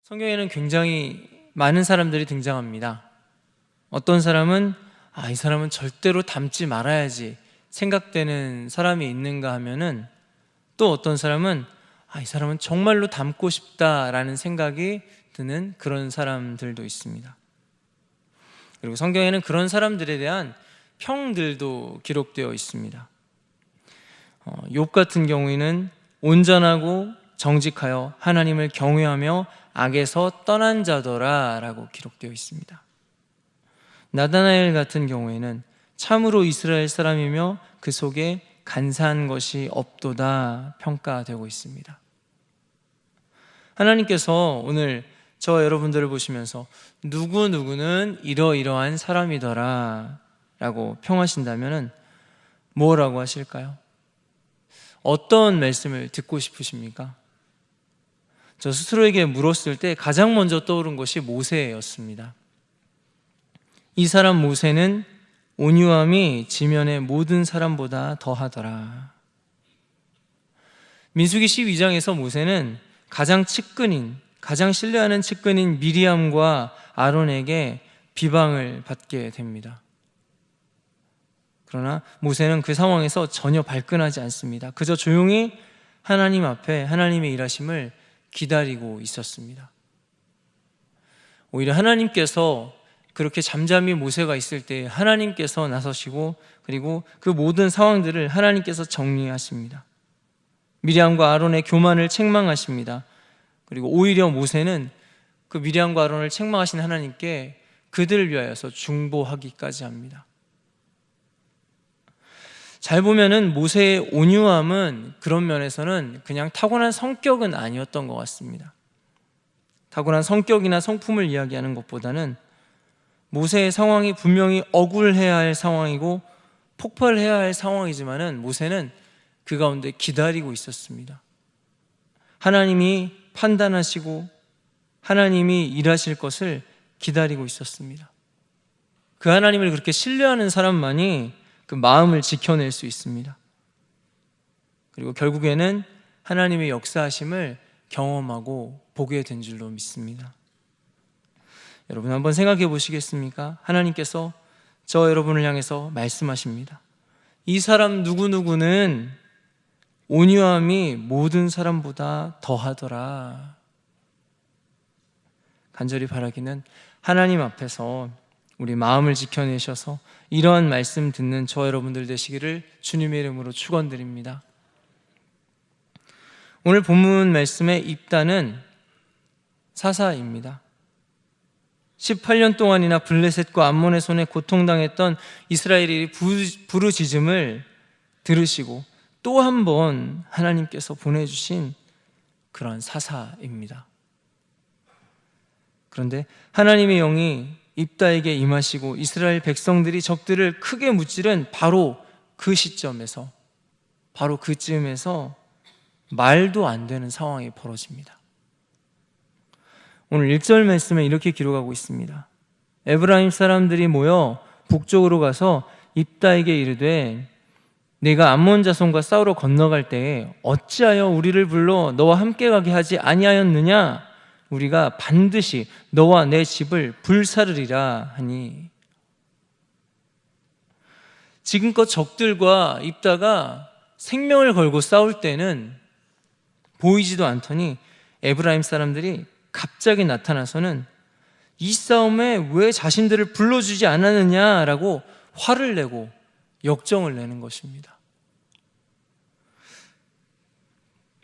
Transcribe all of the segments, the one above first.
성경에는 굉장히 많은 사람들이 등장합니다. 어떤 사람은 이 사람은 절대로 닮지 말아야지 생각되는 사람이 있는가 하면은, 또 어떤 사람은 이 사람은 정말로 닮고 싶다라는 생각이 드는 그런 사람들도 있습니다. 그리고 성경에는 그런 사람들에 대한 평들도 기록되어 있습니다. 욥 같은 경우에는 온전하고 정직하여 하나님을 경외하며 악에서 떠난 자더라 라고 기록되어 있습니다. 나다나엘 같은 경우에는 참으로 이스라엘 사람이며 그 속에 간사한 것이 없도다 평가되고 있습니다. 하나님께서 오늘 저와 여러분들을 보시면서 누구누구는 이러이러한 사람이더라 라고 평하신다면 뭐라고 하실까요? 어떤 말씀을 듣고 싶으십니까? 저 스스로에게 물었을 때 가장 먼저 떠오른 것이 모세였습니다. 이 사람 모세는 온유함이 지면의 모든 사람보다 더하더라. 민수기 12장에서 모세는 가장 신뢰하는 측근인 미리암과 아론에게 비방을 받게 됩니다. 그러나 모세는 그 상황에서 전혀 발끈하지 않습니다. 그저 조용히 하나님 앞에 하나님의 일하심을 기다리고 있었습니다. 오히려 하나님께서 그렇게 잠잠히 모세가 있을 때 하나님께서 나서시고, 그리고 그 모든 상황들을 하나님께서 정리하십니다. 미리암과 아론의 교만을 책망하십니다. 그리고 오히려 모세는 그 미리암과 아론을 책망하신 하나님께 그들을 위하여서 중보하기까지 합니다. 잘 보면은 모세의 온유함은 그런 면에서는 그냥 타고난 성격은 아니었던 것 같습니다. 타고난 성격이나 성품을 이야기하는 것보다는 모세의 상황이 분명히 억울해야 할 상황이고 폭발해야 할 상황이지만은 모세는 그 가운데 기다리고 있었습니다. 하나님이 판단하시고 하나님이 일하실 것을 기다리고 있었습니다. 그 하나님을 그렇게 신뢰하는 사람만이 그 마음을 지켜낼 수 있습니다. 그리고 결국에는 하나님의 역사하심을 경험하고 보게 된 줄로 믿습니다. 여러분 한번 생각해 보시겠습니까? 하나님께서 저 여러분을 향해서 말씀하십니다. 이 사람 누구누구는 온유함이 모든 사람보다 더하더라. 간절히 바라기는 하나님 앞에서 우리 마음을 지켜내셔서 이러한 말씀 듣는 저 여러분들 되시기를 주님의 이름으로 축원드립니다. 오늘 본문 말씀의 입단은 사사입니다. 18년 동안이나 블레셋과 암몬의 손에 고통당했던 이스라엘이 부르짖음을 들으시고 또 한 번 하나님께서 보내주신 그런 사사입니다. 그런데 하나님의 영이 입다에게 임하시고 이스라엘 백성들이 적들을 크게 무찌른 바로 그 시점에서, 바로 그쯤에서 말도 안 되는 상황이 벌어집니다. 오늘 1절 말씀에 이렇게 기록하고 있습니다. 에브라임 사람들이 모여 북쪽으로 가서 입다에게 이르되 네가 암몬 자손과 싸우러 건너갈 때에 어찌하여 우리를 불러 너와 함께 가게 하지 아니하였느냐? 우리가 반드시 너와 내 집을 불사르리라 하니. 지금껏 적들과 입다가 생명을 걸고 싸울 때는 보이지도 않더니 에브라임 사람들이 갑자기 나타나서는 이 싸움에 왜 자신들을 불러주지 않았느냐라고 화를 내고 역정을 내는 것입니다.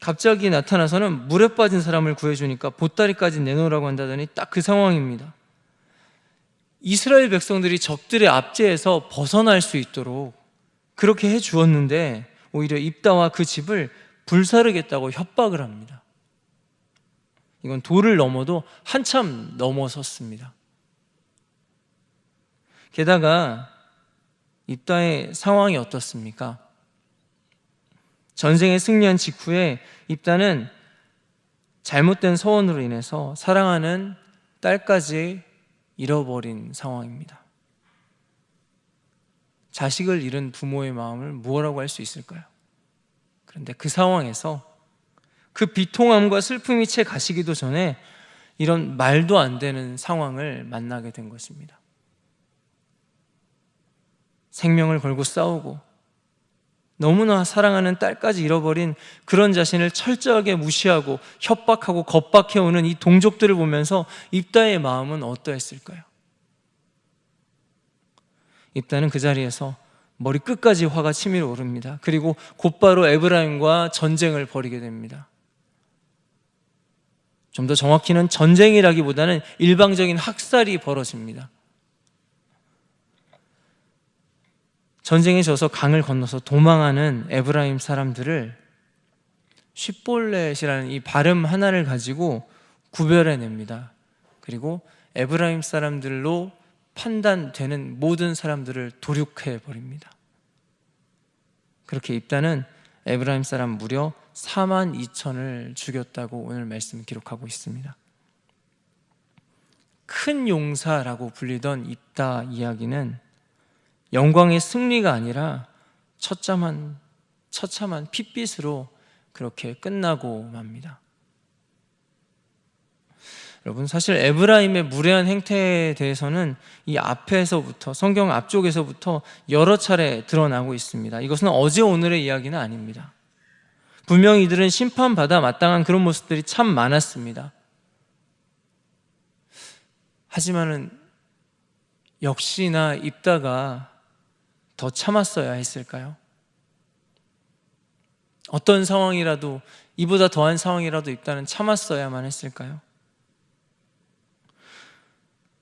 갑자기 나타나서는 물에 빠진 사람을 구해주니까 보따리까지 내놓으라고 한다더니 딱 그 상황입니다. 이스라엘 백성들이 적들의 압제에서 벗어날 수 있도록 그렇게 해주었는데 오히려 입다와 그 집을 불사르겠다고 협박을 합니다. 이건 도를 넘어도 한참 넘어섰습니다. 게다가 입다의 상황이 어떻습니까? 전쟁에 승리한 직후에 입다는 잘못된 서원으로 인해서 사랑하는 딸까지 잃어버린 상황입니다. 자식을 잃은 부모의 마음을 무엇이라고 할 수 있을까요? 그런데 그 상황에서 그 비통함과 슬픔이 채 가시기도 전에 이런 말도 안 되는 상황을 만나게 된 것입니다. 생명을 걸고 싸우고 너무나 사랑하는 딸까지 잃어버린 그런 자신을 철저하게 무시하고 협박하고 겁박해오는 이 동족들을 보면서 입다의 마음은 어떠했을까요? 입다는 그 자리에서 머리 끝까지 화가 치밀어 오릅니다. 그리고 곧바로 에브라임과 전쟁을 벌이게 됩니다. 좀 더 정확히는 전쟁이라기보다는 일방적인 학살이 벌어집니다. 전쟁에 져서 강을 건너서 도망하는 에브라임 사람들을 쉿볼렛이라는 이 발음 하나를 가지고 구별해냅니다. 그리고 에브라임 사람들로 판단되는 모든 사람들을 도륙해버립니다. 그렇게 입다는 에브라임 사람 무려 4만 2천을 죽였다고 오늘 말씀 기록하고 있습니다. 큰 용사라고 불리던 입다 이야기는 영광의 승리가 아니라 처참한 핏빛으로 그렇게 끝나고 맙니다. 여러분, 사실 에브라임의 무례한 행태에 대해서는 이 앞에서부터, 성경 앞쪽에서부터 여러 차례 드러나고 있습니다. 이것은 어제 오늘의 이야기는 아닙니다. 분명히 이들은 심판받아 마땅한 그런 모습들이 참 많았습니다. 하지만은 역시나 입다가 더 참았어야 했을까요? 어떤 상황이라도, 이보다 더한 상황이라도 입다는 참았어야만 했을까요?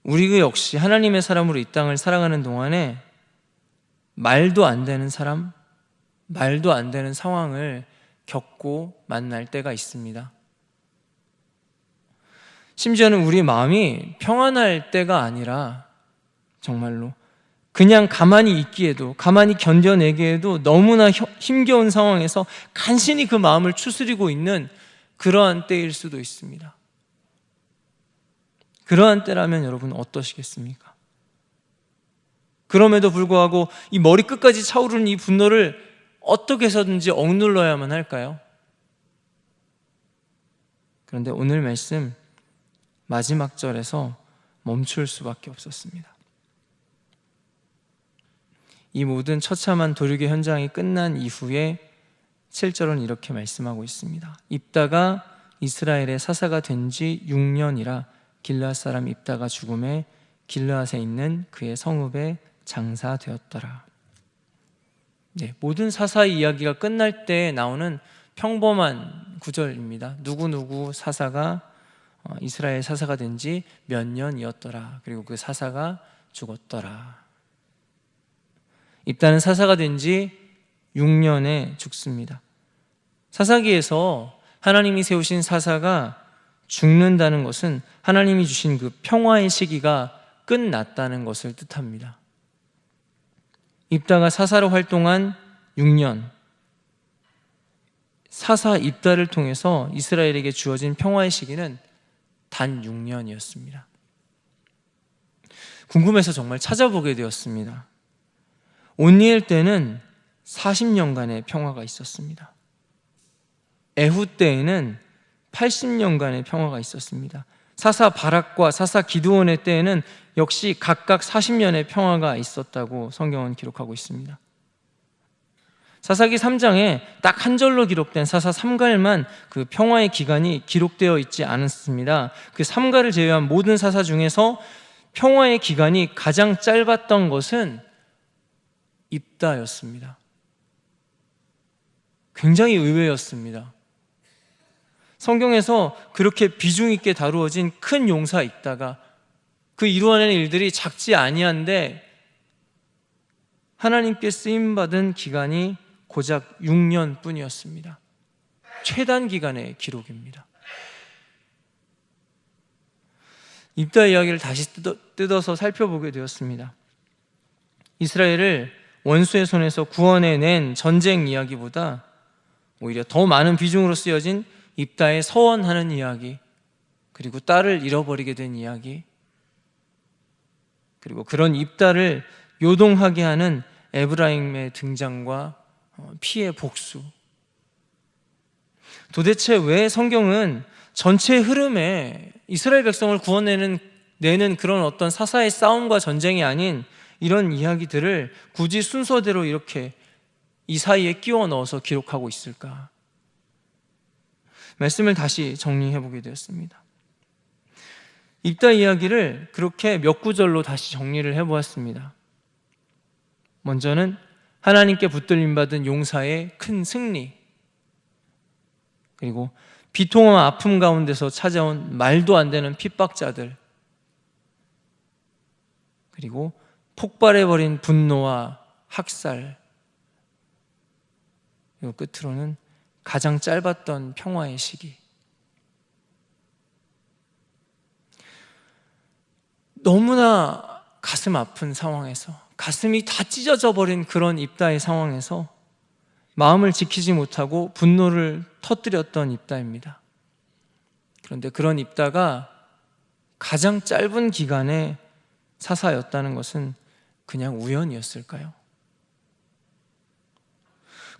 우리 역시 하나님의 사람으로 이 땅을 살아가는 동안에 말도 안 되는 사람, 말도 안 되는 상황을 겪고 만날 때가 있습니다. 심지어는 우리 마음이 평안할 때가 아니라 정말로 그냥 가만히 있기에도, 가만히 견뎌내기에도 너무나 힘겨운 상황에서 간신히 그 마음을 추스리고 있는 그러한 때일 수도 있습니다. 그러한 때라면 여러분 어떠시겠습니까? 그럼에도 불구하고 이 머리 끝까지 차오르는 이 분노를 어떻게 해서든지 억눌러야만 할까요? 그런데 오늘 말씀 마지막 절에서 멈출 수밖에 없었습니다. 이 모든 처참한 도륙의 현장이 끝난 이후에 7절은 이렇게 말씀하고 있습니다. 입다가 이스라엘의 사사가 된 지 6년이라 길르앗 사람 입다가 죽음에 길르앗에 있는 그의 성읍에 장사되었더라. 네, 모든 사사의 이야기가 끝날 때 나오는 평범한 구절입니다. 누구누구 사사가 이스라엘 사사가 된 지 몇 년이었더라. 그리고 그 사사가 죽었더라. 입다는 사사가 된 지 6년에 죽습니다. 사사기에서 하나님이 세우신 사사가 죽는다는 것은 하나님이 주신 그 평화의 시기가 끝났다는 것을 뜻합니다. 입다가 사사로 활동한 6년, 사사 입다를 통해서 이스라엘에게 주어진 평화의 시기는 단 6년이었습니다. 궁금해서 정말 찾아보게 되었습니다. 온니엘 때는 40년간의 평화가 있었습니다. 에후 때에는 80년간의 평화가 있었습니다. 사사 바락과 사사 기드온의 때에는 역시 각각 40년의 평화가 있었다고 성경은 기록하고 있습니다. 사사기 3장에 딱 한 절로 기록된 사사 3갈만 그 평화의 기간이 기록되어 있지 않았습니다. 그 3갈을 제외한 모든 사사 중에서 평화의 기간이 가장 짧았던 것은 입다였습니다. 굉장히 의외였습니다. 성경에서 그렇게 비중 있게 다루어진 큰 용사 입다가 그 이루어내는 일들이 작지 아니한데 하나님께 쓰임받은 기간이 고작 6년 뿐이었습니다. 최단 기간의 기록입니다. 입다 이야기를 다시 뜯어서 살펴보게 되었습니다. 이스라엘을 원수의 손에서 구원해낸 전쟁 이야기보다 오히려 더 많은 비중으로 쓰여진 입다의 서원하는 이야기, 그리고 딸을 잃어버리게 된 이야기, 그리고 그런 입다를 요동하게 하는 에브라임의 등장과 피의 복수. 도대체 왜 성경은 전체 흐름에 이스라엘 백성을 구원내는 그런 어떤 사사의 싸움과 전쟁이 아닌 이런 이야기들을 굳이 순서대로 이렇게 이 사이에 끼워 넣어서 기록하고 있을까? 말씀을 다시 정리해 보게 되었습니다. 입다 이야기를 그렇게 몇 구절로 다시 정리를 해보았습니다. 먼저는 하나님께 붙들림받은 용사의 큰 승리, 그리고 비통함과 아픔 가운데서 찾아온 말도 안 되는 핍박자들, 그리고 폭발해버린 분노와 학살, 그리고 끝으로는 가장 짧았던 평화의 시기. 너무나 가슴 아픈 상황에서, 가슴이 다 찢어져 버린 그런 입다의 상황에서 마음을 지키지 못하고 분노를 터뜨렸던 입다입니다. 그런데 그런 입다가 가장 짧은 기간의 사사였다는 것은 그냥 우연이었을까요?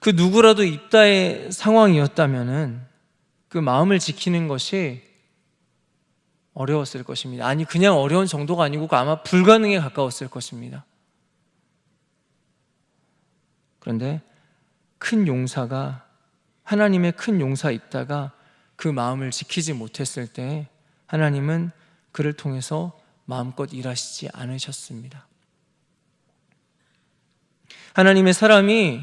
그 누구라도 입다의 상황이었다면은 그 마음을 지키는 것이 어려웠을 것입니다. 아니, 그냥 어려운 정도가 아니고 아마 불가능에 가까웠을 것입니다. 그런데 큰 용사가, 하나님의 큰 용사 입다가 그 마음을 지키지 못했을 때 하나님은 그를 통해서 마음껏 일하시지 않으셨습니다. 하나님의 사람이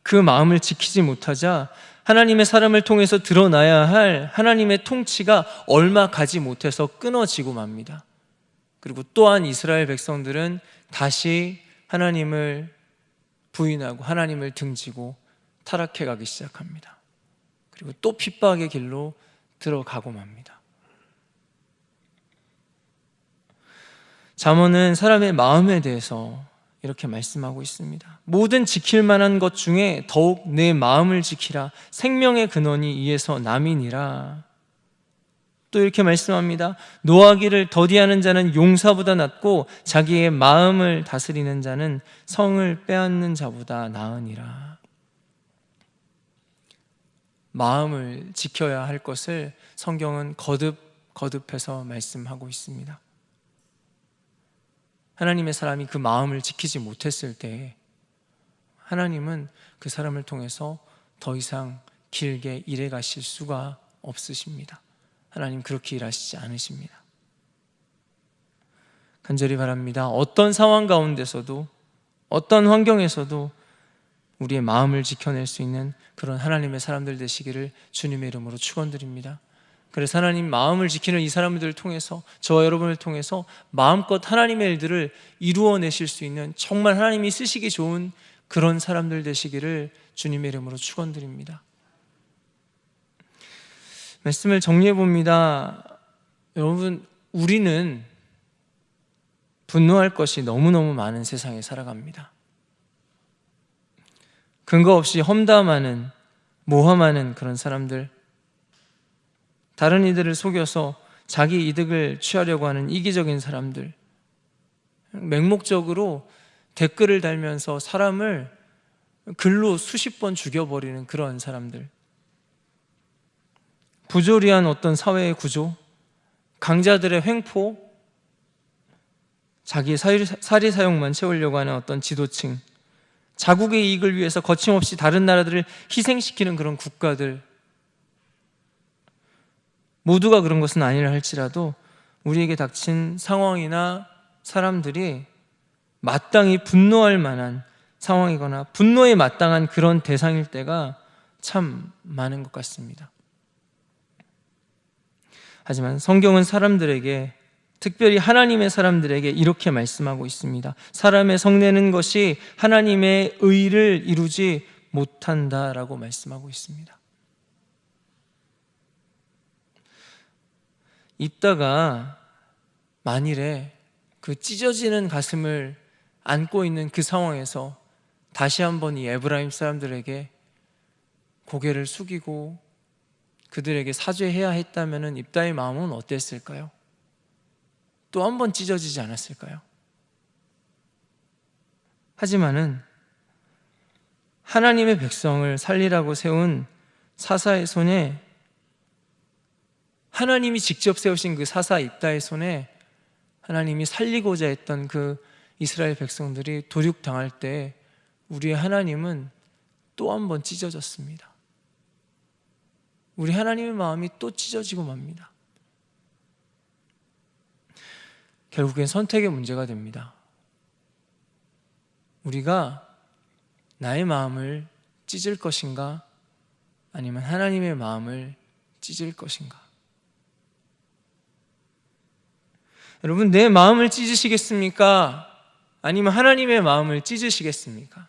그 마음을 지키지 못하자 하나님의 사람을 통해서 드러나야 할 하나님의 통치가 얼마 가지 못해서 끊어지고 맙니다. 그리고 또한 이스라엘 백성들은 다시 하나님을 부인하고 하나님을 등지고 타락해 가기 시작합니다. 그리고 또 핍박의 길로 들어가고 맙니다. 잠언은 사람의 마음에 대해서 이렇게 말씀하고 있습니다. 모든 지킬 만한 것 중에 더욱 내 마음을 지키라. 생명의 근원이 이에서 남이니라. 또 이렇게 말씀합니다. 노하기를 더디하는 자는 용사보다 낫고 자기의 마음을 다스리는 자는 성을 빼앗는 자보다 나으니라. 마음을 지켜야 할 것을 성경은 거듭해서 말씀하고 있습니다. 하나님의 사람이 그 마음을 지키지 못했을 때 하나님은 그 사람을 통해서 더 이상 길게 일해 가실 수가 없으십니다. 하나님 그렇게 일하시지 않으십니다. 간절히 바랍니다. 어떤 상황 가운데서도, 어떤 환경에서도 우리의 마음을 지켜낼 수 있는 그런 하나님의 사람들 되시기를 주님의 이름으로 축원드립니다. 그래서 하나님 마음을 지키는 이 사람들을 통해서, 저와 여러분을 통해서 마음껏 하나님의 일들을 이루어내실 수 있는 정말 하나님이 쓰시기 좋은 그런 사람들 되시기를 주님의 이름으로 축원드립니다. 말씀을 정리해 봅니다. 여러분, 우리는 분노할 것이 너무너무 많은 세상에 살아갑니다. 근거 없이 험담하는, 모함하는 그런 사람들, 다른 이들을 속여서 자기 이득을 취하려고 하는 이기적인 사람들, 맹목적으로 댓글을 달면서 사람을 글로 수십 번 죽여버리는 그런 사람들, 부조리한 어떤 사회의 구조, 강자들의 횡포, 자기의 사리 사욕만 채우려고 하는 어떤 지도층, 자국의 이익을 위해서 거침없이 다른 나라들을 희생시키는 그런 국가들, 모두가 그런 것은 아니라 할지라도 우리에게 닥친 상황이나 사람들이 마땅히 분노할 만한 상황이거나 분노에 마땅한 그런 대상일 때가 참 많은 것 같습니다. 하지만 성경은 사람들에게, 특별히 하나님의 사람들에게 이렇게 말씀하고 있습니다. 사람의 성내는 것이 하나님의 의를 이루지 못한다라고 말씀하고 있습니다. 입다가 만일에 그 찢어지는 가슴을 안고 있는 그 상황에서 다시 한번 이 에브라임 사람들에게 고개를 숙이고 그들에게 사죄해야 했다면 입다의 마음은 어땠을까요? 또 한 번 찢어지지 않았을까요? 하지만은 하나님의 백성을 살리라고 세운 사사의 손에 하나님이 직접 세우신 그 사사 입다의 손에 하나님이 살리고자 했던 그 이스라엘 백성들이 도륙당할 때 우리의 하나님은 또 한 번 찢어졌습니다. 우리 하나님의 마음이 또 찢어지고 맙니다. 결국엔 선택의 문제가 됩니다. 우리가 나의 마음을 찢을 것인가, 아니면 하나님의 마음을 찢을 것인가? 여러분, 내 마음을 찢으시겠습니까? 아니면 하나님의 마음을 찢으시겠습니까?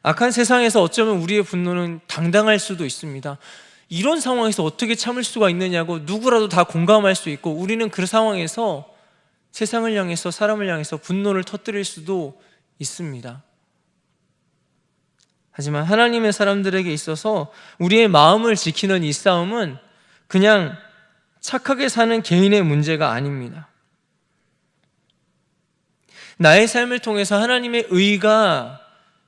악한 세상에서 어쩌면 우리의 분노는 당당할 수도 있습니다. 이런 상황에서 어떻게 참을 수가 있느냐고 누구라도 다 공감할 수 있고, 우리는 그 상황에서 세상을 향해서, 사람을 향해서 분노를 터뜨릴 수도 있습니다. 하지만 하나님의 사람들에게 있어서 우리의 마음을 지키는 이 싸움은 그냥 착하게 사는 개인의 문제가 아닙니다. 나의 삶을 통해서 하나님의 의가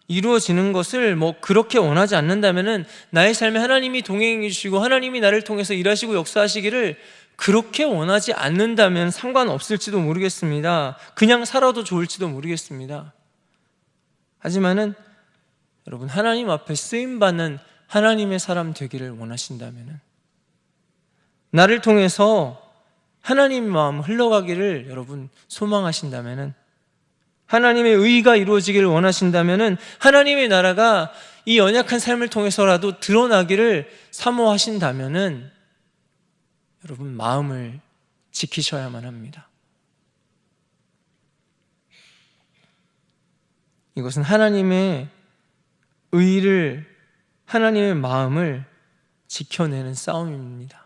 이루어지는 것을 그렇게 원하지 않는다면은, 나의 삶에 하나님이 동행해 주시고 하나님이 나를 통해서 일하시고 역사하시기를 그렇게 원하지 않는다면 상관없을지도 모르겠습니다. 그냥 살아도 좋을지도 모르겠습니다. 하지만은 여러분, 하나님 앞에 쓰임받는 하나님의 사람 되기를 원하신다면은, 나를 통해서 하나님의 마음 흘러가기를 여러분 소망하신다면은, 하나님의 의가 이루어지기를 원하신다면은, 하나님의 나라가 이 연약한 삶을 통해서라도 드러나기를 사모하신다면은, 여러분 마음을 지키셔야만 합니다. 이것은 하나님의 의를, 하나님의 마음을 지켜내는 싸움입니다.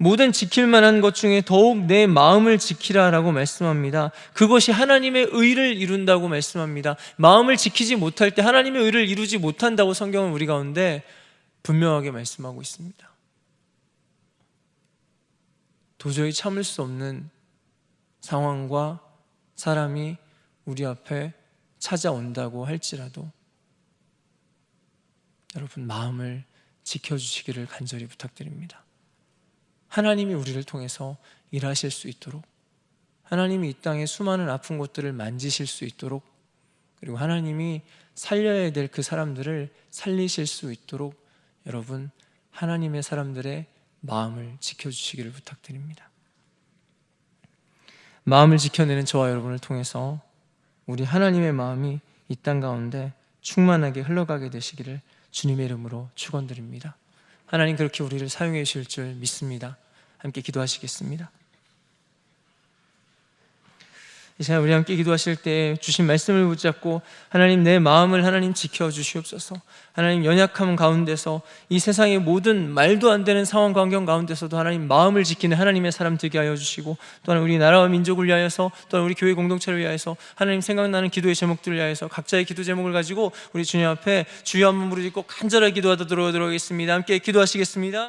모든 지킬 만한 것 중에 더욱 내 마음을 지키라라고 말씀합니다. 그것이 하나님의 의를 이룬다고 말씀합니다. 마음을 지키지 못할 때 하나님의 의를 이루지 못한다고 성경은 우리 가운데 분명하게 말씀하고 있습니다. 도저히 참을 수 없는 상황과 사람이 우리 앞에 찾아온다고 할지라도 여러분 마음을 지켜주시기를 간절히 부탁드립니다. 하나님이 우리를 통해서 일하실 수 있도록, 하나님이 이 땅의 수많은 아픈 곳들을 만지실 수 있도록, 그리고 하나님이 살려야 될 그 사람들을 살리실 수 있도록 여러분 하나님의 사람들의 마음을 지켜주시기를 부탁드립니다. 마음을 지켜내는 저와 여러분을 통해서 우리 하나님의 마음이 이 땅 가운데 충만하게 흘러가게 되시기를 주님의 이름으로 축원드립니다. 하나님 그렇게 우리를 사용해 주실 줄 믿습니다. 함께 기도하시겠습니다. 이 시간 우리 함께 기도하실 때 주신 말씀을 붙잡고, 하나님 내 마음을 하나님 지켜주시옵소서. 하나님 연약함 가운데서, 이 세상의 모든 말도 안 되는 상황 환경 가운데서도 하나님 마음을 지키는 하나님의 사람 되게 하여 주시고, 또한 우리 나라와 민족을 위하여서, 또한 우리 교회 공동체를 위하여서, 하나님 생각나는 기도의 제목들을 위하여서 각자의 기도 제목을 가지고 우리 주님 앞에 주여 한번 부르짖고 간절하게 기도하도록 하겠습니다. 함께 기도하시겠습니다.